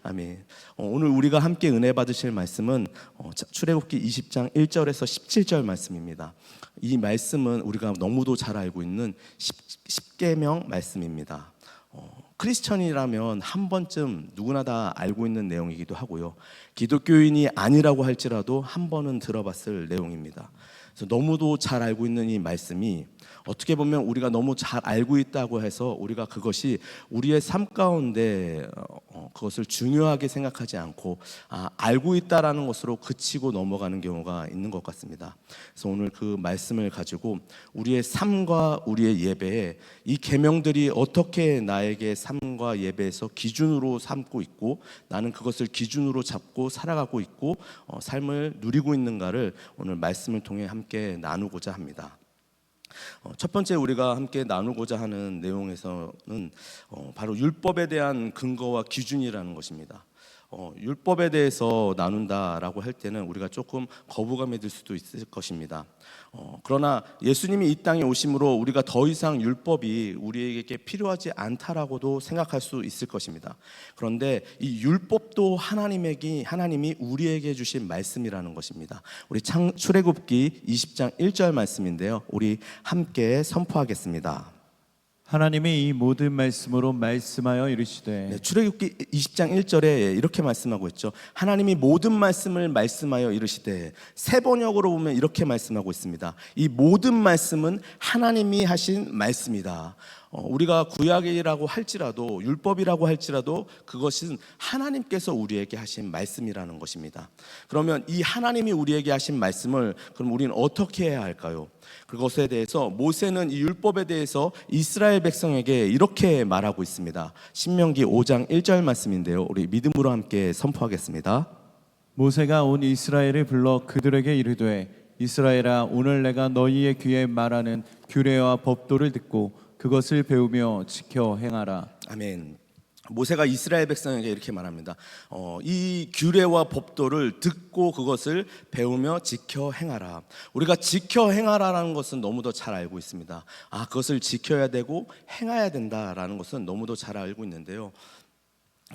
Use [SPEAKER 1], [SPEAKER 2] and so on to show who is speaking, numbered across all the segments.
[SPEAKER 1] 아멘. 오늘 우리가 함께 은혜 받으실 말씀은 출애굽기 20장 1절에서 17절 말씀입니다. 이 말씀은 우리가 너무도 잘 알고 있는 십계명 말씀입니다. 크리스천이라면 한 번쯤 누구나 다 알고 있는 내용이기도 하고요. 기독교인이 아니라고 할지라도 한 번은 들어봤을 내용입니다. 그래서 너무도 잘 알고 있는 이 말씀이 어떻게 보면 우리가 너무 잘 알고 있다고 해서 우리가 그것이 우리의 삶 가운데 그것을 중요하게 생각하지 않고 알고 있다라는 것으로 그치고 넘어가는 경우가 있는 것 같습니다. 그래서 오늘 그 말씀을 가지고 우리의 삶과 우리의 예배에 이 계명들이 어떻게 나에게 삶과 예배에서 기준으로 삼고 있고 나는 그것을 기준으로 잡고 살아가고 있고 삶을 누리고 있는가를 오늘 말씀을 통해 함께 나누고자 합니다. 첫 번째 우리가 함께 나누고자 하는 내용에서는 바로 율법에 대한 근거와 기준이라는 것입니다. 율법에 대해서 나눈다라고 할 때는 우리가 조금 거부감이 들 수도 있을 것입니다. 그러나 예수님이 이 땅에 오심으로 우리가 더 이상 율법이 우리에게 필요하지 않다라고도 생각할 수 있을 것입니다. 그런데 이 율법도 하나님이 우리에게 주신 말씀이라는 것입니다. 우리 출애굽기 20장 1절 말씀인데요. 우리 함께 선포하겠습니다.
[SPEAKER 2] 하나님이 이 모든 말씀으로 말씀하여 이르시되.
[SPEAKER 1] 출애굽기 20장 1절에 이렇게 말씀하고 있죠. 하나님이 모든 말씀을 말씀하여 이르시되, 세 번역으로 보면 이렇게 말씀하고 있습니다. 이 모든 말씀은 하나님이 하신 말씀이다. 우리가 구약이라고 할지라도 율법이라고 할지라도 그것은 하나님께서 우리에게 하신 말씀이라는 것입니다. 그러면 이 하나님이 우리에게 하신 말씀을 그럼 우리는 어떻게 해야 할까요? 그것에 대해서 모세는 이 율법에 대해서 이스라엘 백성에게 이렇게 말하고 있습니다. 신명기 5장 1절 말씀인데요. 우리 믿음으로 함께 선포하겠습니다.
[SPEAKER 2] 모세가 온 이스라엘을 불러 그들에게 이르되, 이스라엘아, 오늘 내가 너희의 귀에 말하는 규례와 법도를 듣고 그것을 배우며 지켜 행하라.
[SPEAKER 1] 아멘. 모세가 이스라엘 백성에게 이렇게 말합니다. 이 규례와 법도를 듣고 그것을 배우며 지켜 행하라. 우리가 지켜 행하라라는 것은 너무도 잘 알고 있습니다. 그것을 지켜야 되고 행해야 된다라는 것은 너무도 잘 알고 있는데요.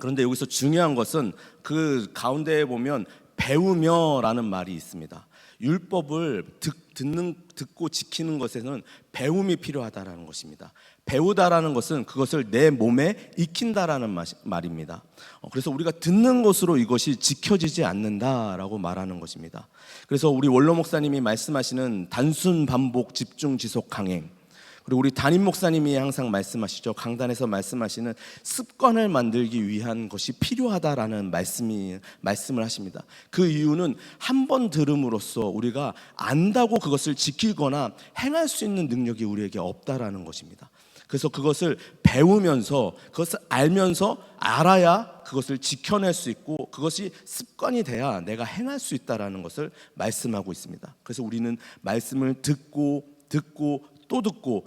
[SPEAKER 1] 그런데 여기서 중요한 것은 그 가운데에 보면 배우며라는 말이 있습니다. 율법을 듣고 지키는 것에는 배움이 필요하다라는 것입니다. 배우다라는 것은 그것을 내 몸에 익힌다라는 말입니다. 그래서 우리가 듣는 것으로 이것이 지켜지지 않는다라고 말하는 것입니다. 그래서 우리 원로 목사님이 말씀하시는 단순 반복 집중 지속 강행, 그리고 우리 담임 목사님이 항상 말씀하시죠. 강단에서 말씀하시는 습관을 만들기 위한 것이 필요하다라는 말씀을 하십니다. 그 이유는 한 번 들음으로써 우리가 안다고 그것을 지키거나 행할 수 있는 능력이 우리에게 없다라는 것입니다. 그래서 그것을 배우면서 그것을 알면서 알아야 그것을 지켜낼 수 있고 그것이 습관이 돼야 내가 행할 수 있다라는 것을 말씀하고 있습니다. 그래서 우리는 말씀을 듣고 또 듣고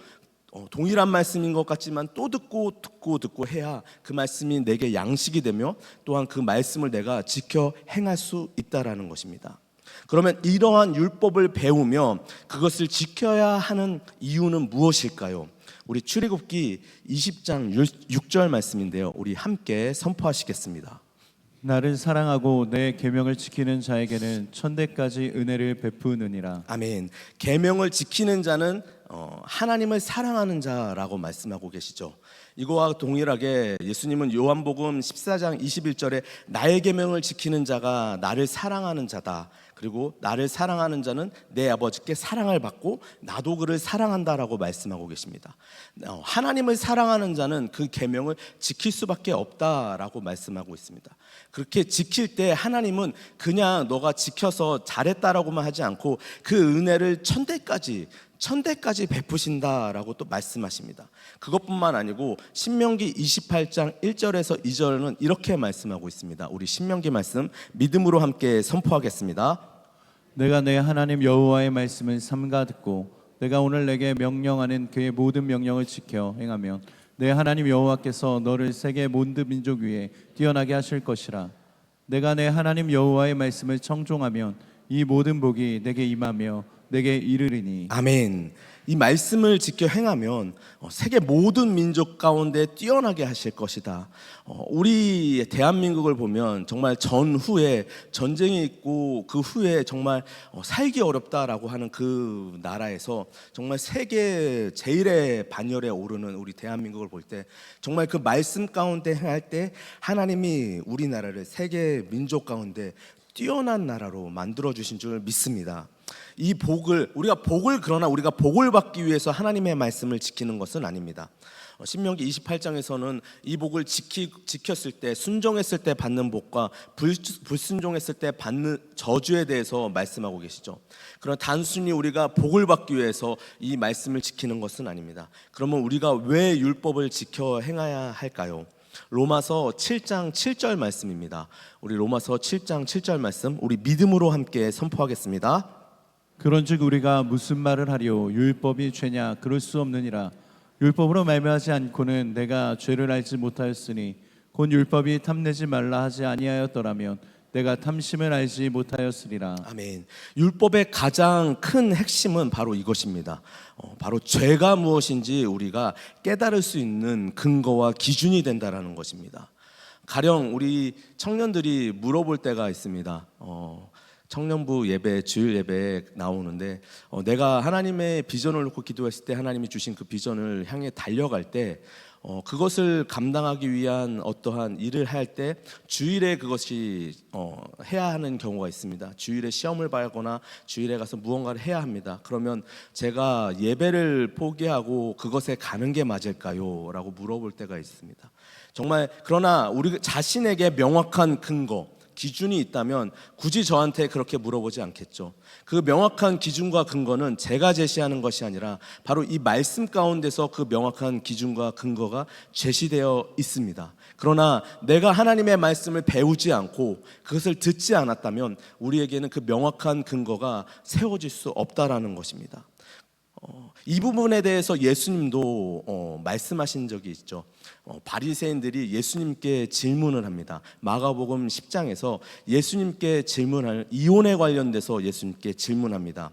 [SPEAKER 1] 동일한 말씀인 것 같지만 또 듣고 해야 그 말씀이 내게 양식이 되며 또한 그 말씀을 내가 지켜 행할 수 있다라는 것입니다. 그러면 이러한 율법을 배우며 그것을 지켜야 하는 이유는 무엇일까요? 우리 출애굽기 20장 6절 말씀인데요. 우리 함께 선포하시겠습니다.
[SPEAKER 2] 나를 사랑하고 내 계명을 지키는 자에게는 천대까지 은혜를 베푸느니라.
[SPEAKER 1] 아멘. 계명을 지키는 자는 하나님을 사랑하는 자라고 말씀하고 계시죠. 이거와 동일하게 예수님은 요한복음 14장 21절에 나의 계명을 지키는 자가 나를 사랑하는 자다. 그리고 나를 사랑하는 자는 내 아버지께 사랑을 받고 나도 그를 사랑한다라고 말씀하고 계십니다. 하나님을 사랑하는 자는 그 계명을 지킬 수밖에 없다라고 말씀하고 있습니다. 그렇게 지킬 때 하나님은 그냥 너가 지켜서 잘했다라고만 하지 않고 그 은혜를 천대까지 베푸신다라고 또 말씀하십니다. 그것뿐만 아니고 신명기 28장 1절에서 2절은 이렇게 말씀하고 있습니다. 우리 신명기 말씀 믿음으로 함께 선포하겠습니다.
[SPEAKER 2] 내가 내 하나님 여호와의 말씀을 삼가 듣고 내가 오늘 내게 명령하는 그의 모든 명령을 지켜 행하면 내 하나님 여호와께서 너를 세계 모든 민족 위에 뛰어나게 하실 것이라. 내가 내 하나님 여호와의 말씀을 청종하면 이 모든 복이 내게 임하며 내게 이르리니.
[SPEAKER 1] 아멘. 이 말씀을 지켜 행하면 세계 모든 민족 가운데 뛰어나게 하실 것이다. 우리 대한민국을 보면 정말 전후에 전쟁이 있고 그 후에 정말 살기 어렵다라고 하는 그 나라에서 정말 세계 제일의 반열에 오르는 우리 대한민국을 볼 때 정말 그 말씀 가운데 행할 때 하나님이 우리나라를 세계 민족 가운데 뛰어난 나라로 만들어 주신 줄 믿습니다. 이 복을 우리가 복을 받기 위해서 하나님의 말씀을 지키는 것은 아닙니다. 신명기 28장에서는 이 복을 지켰을 때, 순종했을 때 받는 복과 불순종했을 때 받는 저주에 대해서 말씀하고 계시죠. 그러나 단순히 우리가 복을 받기 위해서 이 말씀을 지키는 것은 아닙니다. 그러면 우리가 왜 율법을 지켜 행해야 할까요? 로마서 7장 7절 말씀입니다. 우리 로마서 7장 7절 말씀 우리 믿음으로 함께 선포하겠습니다.
[SPEAKER 2] 그런즉 우리가 무슨 말을 하리요? 율법이 죄냐? 그럴 수 없느니라. 율법으로 말미암지 않고는 내가 죄를 알지 못하였으니 곧 율법이 탐내지 말라 하지 아니하였더라면 내가 탐심을 알지 못하였으리라.
[SPEAKER 1] 아멘. 율법의 가장 큰 핵심은 바로 이것입니다. 바로 죄가 무엇인지 우리가 깨달을 수 있는 근거와 기준이 된다라는 것입니다. 가령 우리 청년들이 물어볼 때가 있습니다. 청년부 예배, 주일 예배에 나오는데 내가 하나님의 비전을 놓고 기도했을 때 하나님이 주신 그 비전을 향해 달려갈 때 그것을 감당하기 위한 어떠한 일을 할 때 주일에 그것이 해야 하는 경우가 있습니다. 주일에 시험을 봐거나 주일에 가서 무언가를 해야 합니다. 그러면 제가 예배를 포기하고 그것에 가는 게 맞을까요? 라고 물어볼 때가 있습니다. 정말 그러나 우리 자신에게 명확한 근거, 기준이 있다면 굳이 저한테 그렇게 물어보지 않겠죠. 그 명확한 기준과 근거는 제가 제시하는 것이 아니라 바로 이 말씀 가운데서 그 명확한 기준과 근거가 제시되어 있습니다. 그러나 내가 하나님의 말씀을 배우지 않고 그것을 듣지 않았다면 우리에게는 그 명확한 근거가 세워질 수 없다라는 것입니다. 이 부분에 대해서 예수님도 말씀하신 적이 있죠. 바리새인들이 예수님께 질문을 합니다. 마가복음 10장에서 예수님께 질문할 이혼에 관련돼서 예수님께 질문합니다.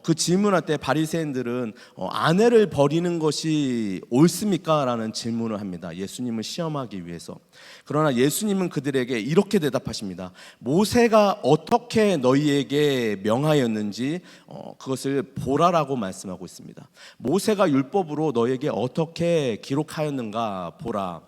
[SPEAKER 1] 그 질문할 때 바리새인들은 아내를 버리는 것이 옳습니까? 라는 질문을 합니다. 예수님을 시험하기 위해서. 그러나 예수님은 그들에게 이렇게 대답하십니다. 모세가 어떻게 너희에게 명하였는지 그것을 보라라고 말씀하고 있습니다. 모세가 율법으로 너희에게 어떻게 기록하였는가 보라.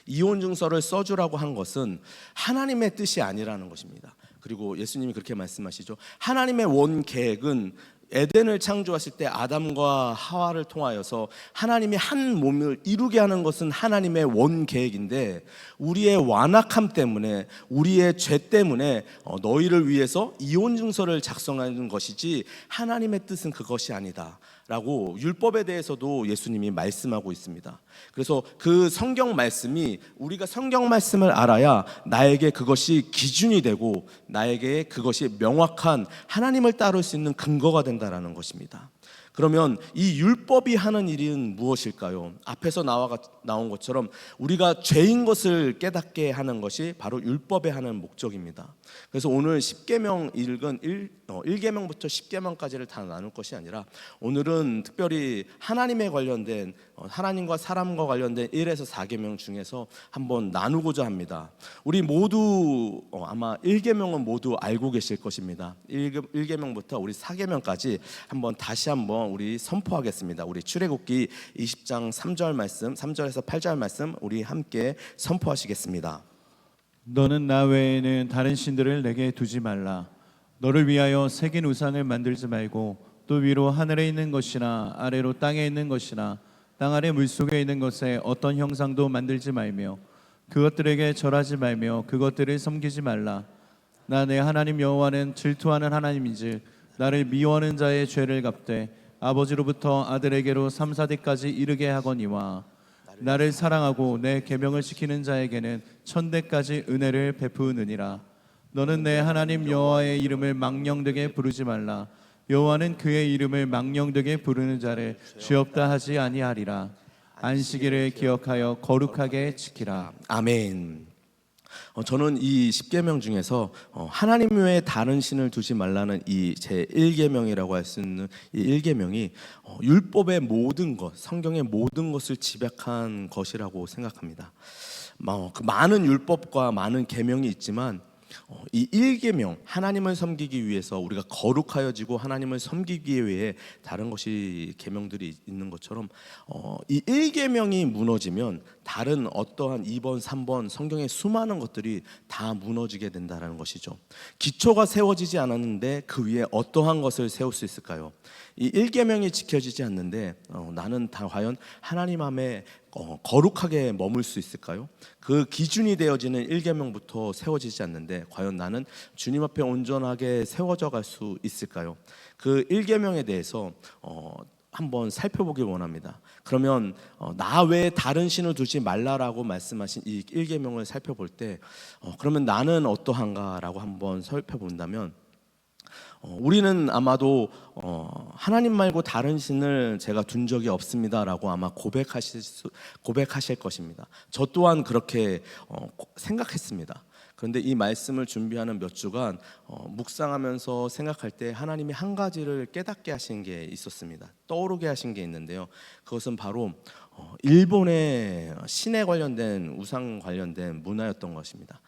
[SPEAKER 1] 이혼 증서를 써주라고 한 것은 하나님의 뜻이 아니라는 것입니다. 그리고 예수님이 그렇게 말씀하시죠. 하나님의 원 계획은 에덴을 창조하실 때 아담과 하와를 통하여서 하나님이 한 몸을 이루게 하는 것은 하나님의 원 계획인데 우리의 완악함 때문에 우리의 죄 때문에 너희를 위해서 이혼 증서를 작성하는 것이지 하나님의 뜻은 그것이 아니다 라고 율법에 대해서도 예수님이 말씀하고 있습니다. 그래서 그 성경 말씀이 우리가 성경 말씀을 알아야 나에게 그것이 기준이 되고 나에게 그것이 명확한 하나님을 따를 수 있는 근거가 된다라는 것입니다. 그러면 이 율법이 하는 일은 무엇일까요? 앞에서 나온 것처럼 우리가 죄인 것을 깨닫게 하는 것이 바로 율법에 하는 목적입니다. 그래서 오늘 10계명 읽은 1계명부터 10계명까지를 다 나눌 것이 아니라 오늘은 특별히 하나님에 관련된 하나님과 사람과 관련된 1에서 4계명 중에서 한번 나누고자 합니다. 우리 모두 아마 1계명은 모두 알고 계실 것입니다. 1계명부터 우리 4계명까지 다시 한번 우리 선포하겠습니다. 우리 출애굽기 20장 3절 말씀, 3절에서 8절 말씀 우리 함께 선포하시겠습니다.
[SPEAKER 2] 너는 나 외에는 다른 신들을 내게 두지 말라. 너를 위하여 새긴 우상을 만들지 말고 또 위로 하늘에 있는 것이나 아래로 땅에 있는 것이나 땅 아래 물속에 있는 것에 어떤 형상도 만들지 말며 그것들에게 절하지 말며 그것들을 섬기지 말라. 나 내 하나님 여호와는 질투하는 하나님인즉 나를 미워하는 자의 죄를 갚되 아버지로부터 아들에게로 3, 4대까지 이르게 하거니와 나를 사랑하고 내 계명을 지키는 자에게는 1000대까지 은혜를 베푸느니라. 너는 내 하나님 여호와의 이름을 망령되게 부르지 말라. 여호와는 그의 이름을 망령되게 부르는 자를 죄없다 하지 아니하리라. 안식일을 기억하여 거룩하게 지키라.
[SPEAKER 1] 아멘. 저는 이 10계명 중에서 하나님 외에 다른 신을 두지 말라는 이 제 1계명이라고 할 수 있는 이 1계명이 율법의 모든 것, 성경의 모든 것을 집약한 것이라고 생각합니다. 그 많은 율법과 많은 계명이 있지만 이 1계명, 하나님을 섬기기 위해서 우리가 거룩하여지고 하나님을 섬기기 위해 다른 것이 계명들이 있는 것처럼 이 1계명이 무너지면 다른 어떠한 2번, 3번 성경의 수많은 것들이 다 무너지게 된다는 것이죠. 기초가 세워지지 않았는데 그 위에 어떠한 것을 세울 수 있을까요? 이 1계명이 지켜지지 않는데 나는 다 과연 하나님 앞에 거룩하게 머물 수 있을까요? 그 기준이 되어지는 1계명부터 세워지지 않는데 과연 나는 주님 앞에 온전하게 세워져 갈 수 있을까요? 그 1계명에 대해서 한번 살펴보길 원합니다. 그러면 나 외에 다른 신을 두지 말라라고 말씀하신 이 1계명을 살펴볼 때 그러면 나는 어떠한가라고 한번 살펴본다면 우리는 아마도 하나님 말고 다른 신을 제가 둔 적이 없습니다라고 아마 고백하실 것입니다. 저 또한 그렇게 생각했습니다. 그런데 이 말씀을 준비하는 몇 주간 묵상하면서 생각할 때 하나님이 한 가지를 깨닫게 하신 게 있었습니다. 떠오르게 하신 게 있는데요. 그것은 바로 일본의 신에 관련된 우상 관련된 문화였던 것입니다.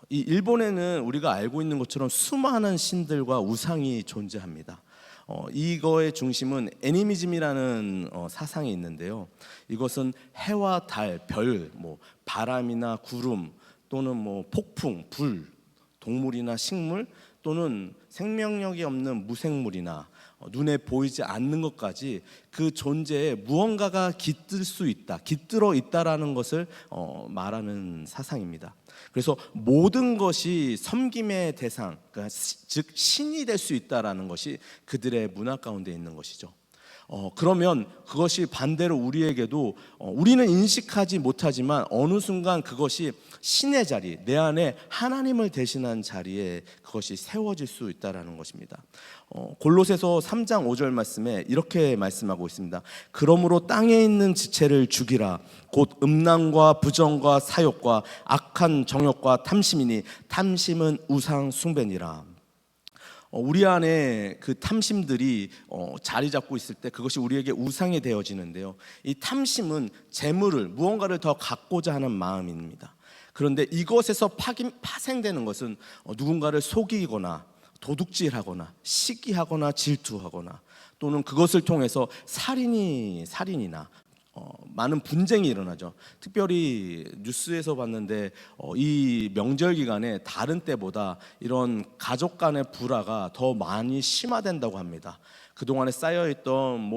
[SPEAKER 1] 이 일본에는 우리가 알고 있는 것처럼 수많은 신들과 우상이 존재합니다. 이거의 중심은 애니미즘이라는 사상이 있는데요. 이것은 해와 달, 별, 바람이나 구름 또는 폭풍, 불, 동물이나 식물 또는 생명력이 없는 무생물이나 눈에 보이지 않는 것까지 그 존재에 무언가가 깃들어 있다라는 것을 말하는 사상입니다. 그래서 모든 것이 섬김의 대상, 즉 신이 될 수 있다라는 것이 그들의 문화 가운데 있는 것이죠. 그러면 그것이 반대로 우리에게도 우리는 인식하지 못하지만 어느 순간 그것이 신의 자리, 내 안에 하나님을 대신한 자리에 그것이 세워질 수 있다라는 것입니다. 골로새서 3장 5절 말씀에 이렇게 말씀하고 있습니다. 그러므로 땅에 있는 지체를 죽이라. 곧 음란과 부정과 사욕과 악한 정욕과 탐심이니 탐심은 우상 숭배니라. 우리 안에 그 탐심들이 자리 잡고 있을 때 그것이 우리에게 우상이 되어지는데요. 이 탐심은 재물을 무언가를 더 갖고자 하는 마음입니다. 그런데 이것에서 파생되는 것은 누군가를 속이거나 도둑질하거나 시기하거나 질투하거나 또는 그것을 통해서 살인이나 많은 분쟁이 일어나죠. 특별히 뉴스에서 봤는데 이 명절 기간에 다른 때보다 이런 가족 간의 불화가 더 많이 심화된다고 합니다. 그동안에 쌓여있던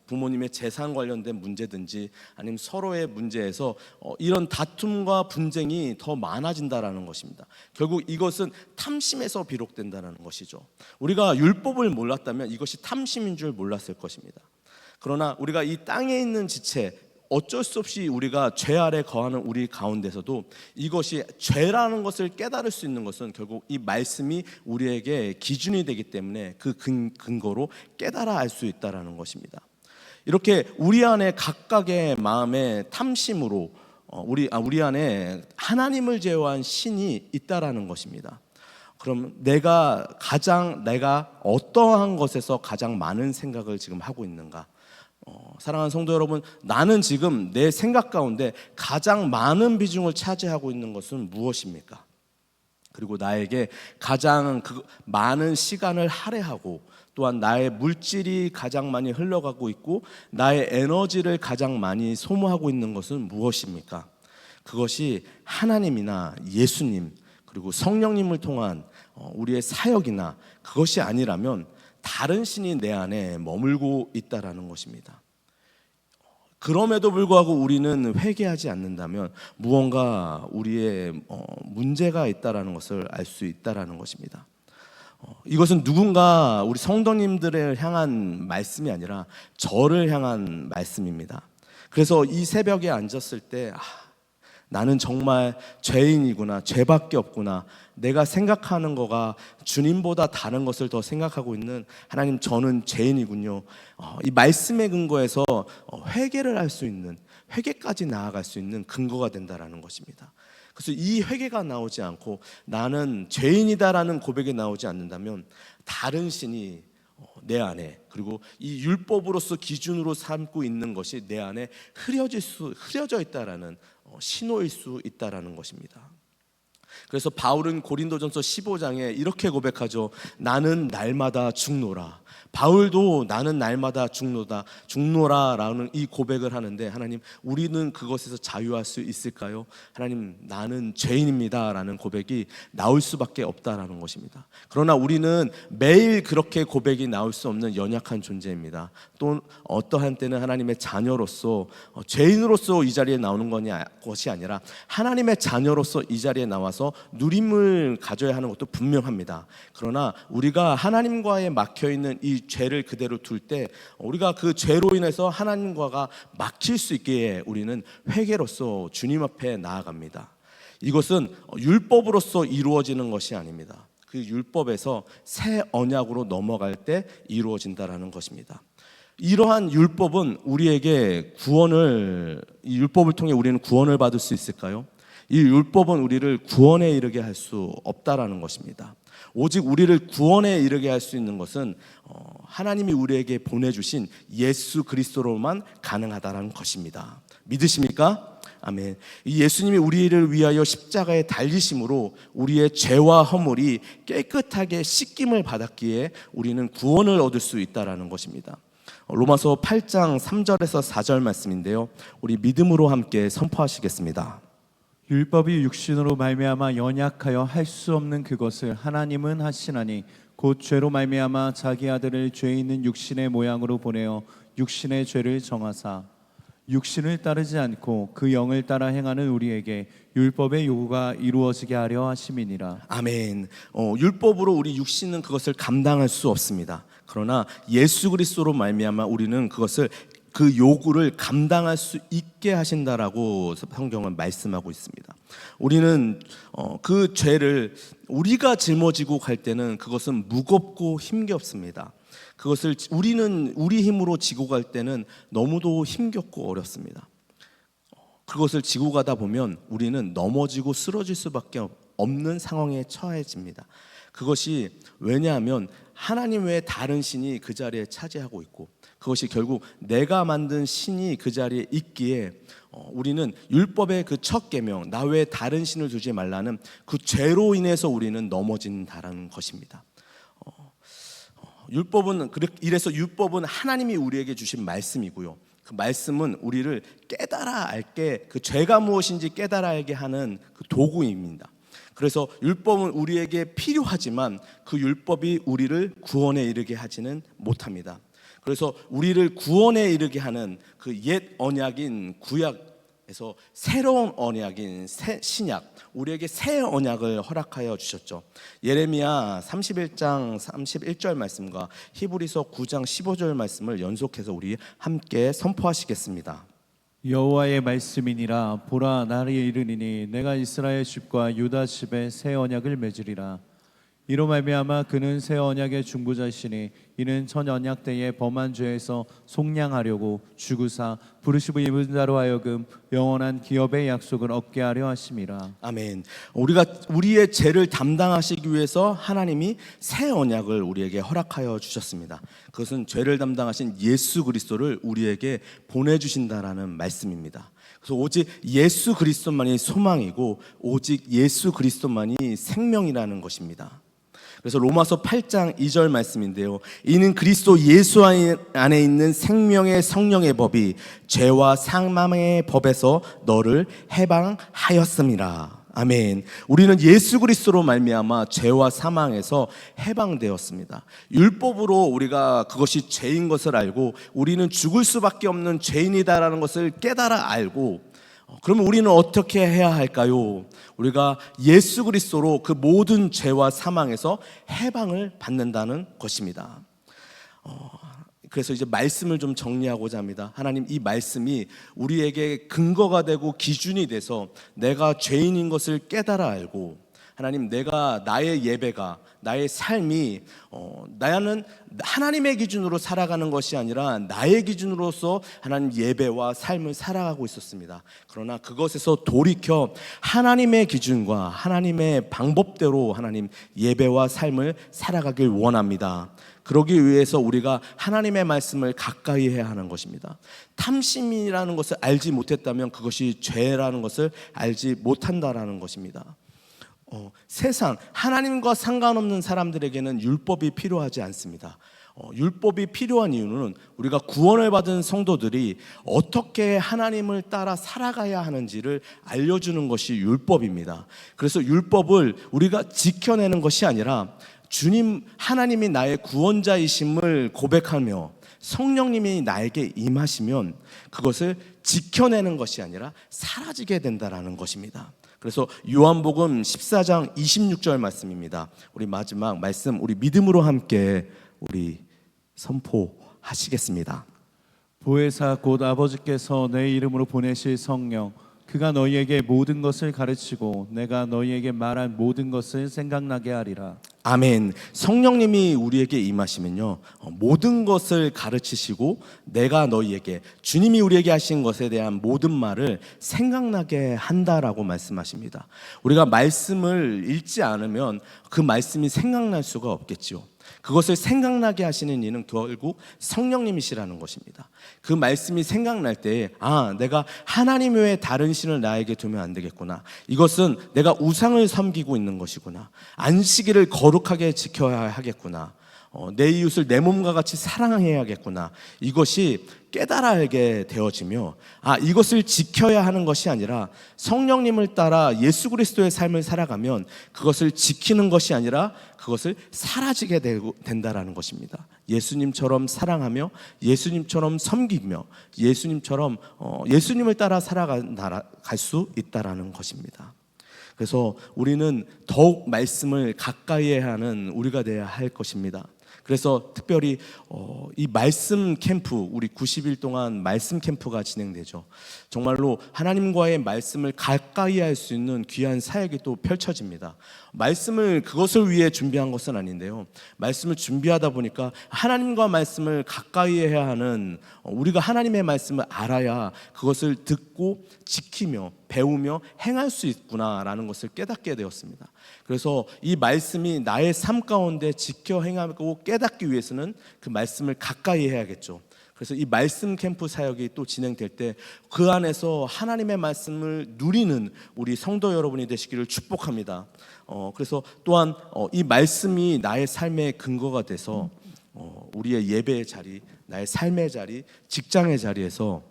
[SPEAKER 1] 부모님의 재산 관련된 문제든지 아니면 서로의 문제에서 이런 다툼과 분쟁이 더 많아진다라는 것입니다. 결국 이것은 탐심에서 비롯된다는 것이죠. 우리가 율법을 몰랐다면 이것이 탐심인 줄 몰랐을 것입니다. 그러나 우리가 이 땅에 있는 지체, 어쩔 수 없이 우리가 죄 아래 거하는 우리 가운데서도 이것이 죄라는 것을 깨달을 수 있는 것은 결국 이 말씀이 우리에게 기준이 되기 때문에 그 근거로 깨달아 알 수 있다는 것입니다. 이렇게 우리 안에 각각의 마음의 탐심으로 우리 안에 하나님을 제어한 신이 있다라는 것입니다. 그럼 내가 어떠한 것에서 가장 많은 생각을 지금 하고 있는가? 사랑하는 성도 여러분, 나는 지금 내 생각 가운데 가장 많은 비중을 차지하고 있는 것은 무엇입니까? 그리고 나에게 가장 많은 시간을 할애하고 또한 나의 물질이 가장 많이 흘러가고 있고 나의 에너지를 가장 많이 소모하고 있는 것은 무엇입니까? 그것이 하나님이나 예수님 그리고 성령님을 통한 우리의 사역이나 그것이 아니라면 다른 신이 내 안에 머물고 있다라는 것입니다. 그럼에도 불구하고 우리는 회개하지 않는다면 무언가 우리의 문제가 있다라는 것을 알 수 있다라는 것입니다. 이것은 누군가 우리 성도님들을 향한 말씀이 아니라 저를 향한 말씀입니다. 그래서 이 새벽에 앉았을 때 나는 정말 죄인이구나, 죄밖에 없구나, 내가 생각하는 거가 주님보다 다른 것을 더 생각하고 있는 하나님, 저는 죄인이군요. 이 말씀의 근거에서 회개를 할 수 있는, 회개까지 나아갈 수 있는 근거가 된다라는 것입니다. 그래서 이 회개가 나오지 않고 나는 죄인이다라는 고백이 나오지 않는다면 다른 신이 내 안에, 그리고 이 율법으로서 기준으로 삼고 있는 것이 내 안에 흐려져 있다라는 신호일 수 있다라는 것입니다. 그래서 바울은 고린도전서 15장에 이렇게 고백하죠. 나는 날마다 죽노라. 바울도 나는 날마다 죽노라라는 이 고백을 하는데, 하나님, 우리는 그것에서 자유할 수 있을까요? 하나님, 나는 죄인입니다라는 고백이 나올 수밖에 없다라는 것입니다. 그러나 우리는 매일 그렇게 고백이 나올 수 없는 연약한 존재입니다. 또 어떠한 때는 하나님의 자녀로서 죄인으로서 이 자리에 나오는 것이 아니라 하나님의 자녀로서 이 자리에 나와서 누림을 가져야 하는 것도 분명합니다. 그러나 우리가 하나님과에 막혀있는 이 죄를 그대로 둘 때 우리가 그 죄로 인해서 하나님과가 막힐 수 있기에 우리는 회개로서 주님 앞에 나아갑니다. 이것은 율법으로서 이루어지는 것이 아닙니다. 그 율법에서 새 언약으로 넘어갈 때 이루어진다라는 것입니다. 이러한 율법은 우리에게 이 율법을 통해 우리는 구원을 받을 수 있을까요? 이 율법은 우리를 구원에 이르게 할 수 없다라는 것입니다. 오직 우리를 구원에 이르게 할 수 있는 것은 하나님이 우리에게 보내주신 예수 그리스도로만 가능하다는 것입니다. 믿으십니까? 아멘. 이 예수님이 우리를 위하여 십자가에 달리심으로 우리의 죄와 허물이 깨끗하게 씻김을 받았기에 우리는 구원을 얻을 수 있다라는 것입니다. 로마서 8장 3절에서 4절 말씀인데요, 우리 믿음으로 함께 선포하시겠습니다.
[SPEAKER 2] 율법이 육신으로 말미암아 연약하여 할 수 없는 그것을 하나님은 하시나니 곧 죄로 말미암아 자기 아들을 죄 있는 육신의 모양으로 보내어 육신의 죄를 정하사 육신을 따르지 않고 그 영을 따라 행하는 우리에게 율법의 요구가 이루어지게 하려 하심이니라.
[SPEAKER 1] 아멘. 율법으로 우리 육신은 그것을 감당할 수 없습니다. 그러나 예수 그리스도로 말미암아 우리는 그 요구를 감당할 수 있게 하신다라고 성경은 말씀하고 있습니다. 우리는 그 죄를 우리가 짊어지고 갈 때는 그것은 무겁고 힘겹습니다. 그것을 우리 힘으로 지고 갈 때는 너무도 힘겹고 어렵습니다. 그것을 지고 가다 보면 우리는 넘어지고 쓰러질 수밖에 없는 상황에 처해집니다. 그것이 왜냐하면 하나님 외에 다른 신이 그 자리에 차지하고 있고, 그것이 결국 내가 만든 신이 그 자리에 있기에 우리는 율법의 그 첫 계명, 나 외에 다른 신을 두지 말라는 그 죄로 인해서 우리는 넘어진다라는 것입니다. 이래서 율법은 하나님이 우리에게 주신 말씀이고요, 그 말씀은 우리를 깨달아 알게, 그 죄가 무엇인지 깨달아 알게 하는 그 도구입니다. 그래서 율법은 우리에게 필요하지만 그 율법이 우리를 구원에 이르게 하지는 못합니다. 그래서 우리를 구원에 이르게 하는 그 옛 언약인 구약에서 새로운 언약인 신약, 우리에게 새 언약을 허락하여 주셨죠. 예레미야 31장 31절 말씀과 히브리서 9장 15절 말씀을 연속해서 우리 함께 선포하시겠습니다.
[SPEAKER 2] 여호와의 말씀이니라. 보라, 날이 이르니니 내가 이스라엘 집과 유다 집에 새 언약을 맺으리라. 이로 말미암아 그는 새 언약의 중보자시니 이는 전 언약 때에 범한 죄에서 속량하려고 죽으사 부르심을 입은 자로 하여금 영원한 기업의 약속을 얻게 하려 하심이라.
[SPEAKER 1] 아멘. 우리가 우리의 죄를 담당하시기 위해서 하나님이 새 언약을 우리에게 허락하여 주셨습니다. 그것은 죄를 담당하신 예수 그리스도를 우리에게 보내주신다라는 말씀입니다. 그래서 오직 예수 그리스도만이 소망이고 오직 예수 그리스도만이 생명이라는 것입니다. 그래서 로마서 8장 2절 말씀인데요, 이는 그리스도 예수 안에 있는 생명의 성령의 법이 죄와 사망의 법에서 너를 해방하였음이라. 아멘. 우리는 예수 그리스도로 말미암아 죄와 사망에서 해방되었습니다. 율법으로 우리가 그것이 죄인 것을 알고 우리는 죽을 수밖에 없는 죄인이다라는 것을 깨달아 알고, 그러면 우리는 어떻게 해야 할까요? 우리가 예수 그리스도로 그 모든 죄와 사망에서 해방을 받는다는 것입니다. 그래서 이제 말씀을 좀 정리하고자 합니다. 하나님, 이 말씀이 우리에게 근거가 되고 기준이 돼서 내가 죄인인 것을 깨달아 알고 하나님, 내가 나의 예배가, 나의 삶이 나는 하나님의 기준으로 살아가는 것이 아니라 나의 기준으로서 하나님 예배와 삶을 살아가고 있었습니다. 그러나 그것에서 돌이켜 하나님의 기준과 하나님의 방법대로 하나님 예배와 삶을 살아가길 원합니다. 그러기 위해서 우리가 하나님의 말씀을 가까이 해야 하는 것입니다. 탐심이라는 것을 알지 못했다면 그것이 죄라는 것을 알지 못한다라는 것입니다. 세상 하나님과 상관없는 사람들에게는 율법이 필요하지 않습니다. 율법이 필요한 이유는 우리가 구원을 받은 성도들이 어떻게 하나님을 따라 살아가야 하는지를 알려주는 것이 율법입니다. 그래서 율법을 우리가 지켜내는 것이 아니라 주님 하나님이 나의 구원자이심을 고백하며 성령님이 나에게 임하시면 그것을 지켜내는 것이 아니라 사라지게 된다라는 것입니다. 그래서 요한복음 14장 26절 말씀입니다. 우리 마지막 말씀 우리 믿음으로 함께 우리 선포하시겠습니다.
[SPEAKER 2] 보혜사 곧 아버지께서 내 이름으로 보내실 성령 그가 너희에게 모든 것을 가르치고 내가 너희에게 말한 모든 것을 생각나게 하리라.
[SPEAKER 1] 아멘. 성령님이 우리에게 임하시면요 모든 것을 가르치시고 내가 너희에게 주님이 우리에게 하신 것에 대한 모든 말을 생각나게 한다라고 말씀하십니다. 우리가 말씀을 읽지 않으면 그 말씀이 생각날 수가 없겠죠. 그것을 생각나게 하시는 이는 결국 성령님이시라는 것입니다. 그 말씀이 생각날 때 내가 하나님 외에 다른 신을 나에게 두면 안 되겠구나. 이것은 내가 우상을 섬기고 있는 것이구나. 안식일을 거룩하게 지켜야 하겠구나. 내 이웃을 내 몸과 같이 사랑해야겠구나. 이것이 깨달아 알게 되어지며 이것을 지켜야 하는 것이 아니라 성령님을 따라 예수 그리스도의 삶을 살아가면 그것을 지키는 것이 아니라 그것을 사라지게 된다라는 것입니다. 예수님처럼 사랑하며 예수님처럼 섬기며 예수님처럼 예수님을 따라 살아갈 수 있다라는 것입니다. 그래서 우리는 더욱 말씀을 가까이 해야 하는 우리가 되어야 할 것입니다. 그래서 특별히 이 말씀 캠프, 우리 90일 동안 말씀 캠프가 진행되죠. 정말로 하나님과의 말씀을 가까이 할 수 있는 귀한 사역이 또 펼쳐집니다. 말씀을 그것을 위해 준비한 것은 아닌데요, 말씀을 준비하다 보니까 하나님과 말씀을 가까이 해야 하는, 우리가 하나님의 말씀을 알아야 그것을 듣고 지키며 배우며 행할 수 있구나라는 것을 깨닫게 되었습니다. 그래서 이 말씀이 나의 삶 가운데 지켜 행하고 깨닫기 위해서는 그 말씀을 가까이 해야겠죠. 그래서 이 말씀 캠프 사역이 또 진행될 때 그 안에서 하나님의 말씀을 누리는 우리 성도 여러분이 되시기를 축복합니다. 그래서 또한 이 말씀이 나의 삶의 근거가 돼서 우리의 예배의 자리, 나의 삶의 자리, 직장의 자리에서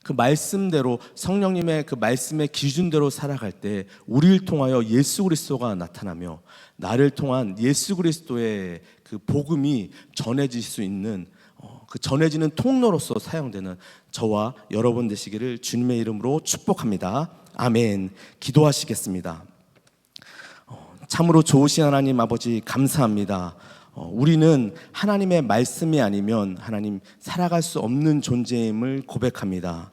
[SPEAKER 1] 그 말씀대로 성령님의 그 말씀의 기준대로 살아갈 때 우리를 통하여 예수 그리스도가 나타나며 나를 통한 예수 그리스도의 그 복음이 전해질 수 있는 그 전해지는 통로로서 사용되는 저와 여러분 되시기를 주님의 이름으로 축복합니다. 아멘. 기도하시겠습니다. 참으로 좋으신 하나님 아버지 감사합니다. 우리는 하나님의 말씀이 아니면 하나님 살아갈 수 없는 존재임을 고백합니다.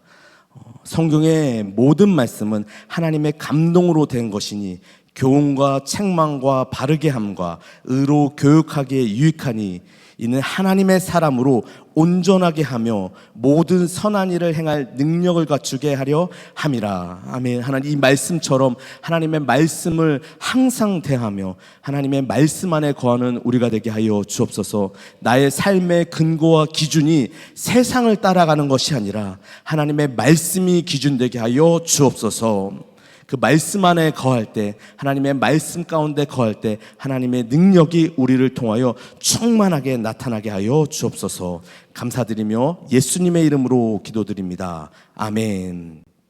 [SPEAKER 1] 성경의 모든 말씀은 하나님의 감동으로 된 것이니 교훈과 책망과 바르게 함과 의로 교육하기에 유익하니 이는 하나님의 사람으로 온전하게 하며 모든 선한 일을 행할 능력을 갖추게 하려 함이라. 아멘. 하나님, 이 말씀처럼 하나님의 말씀을 항상 대하며 하나님의 말씀 안에 거하는 우리가 되게 하여 주옵소서. 나의 삶의 근거와 기준이 세상을 따라가는 것이 아니라 하나님의 말씀이 기준되게 하여 주옵소서. 그 말씀 안에 거할 때, 하나님의 말씀 가운데 거할 때 하나님의 능력이 우리를 통하여 충만하게 나타나게 하여 주옵소서. 감사드리며 예수님의 이름으로 기도드립니다. 아멘.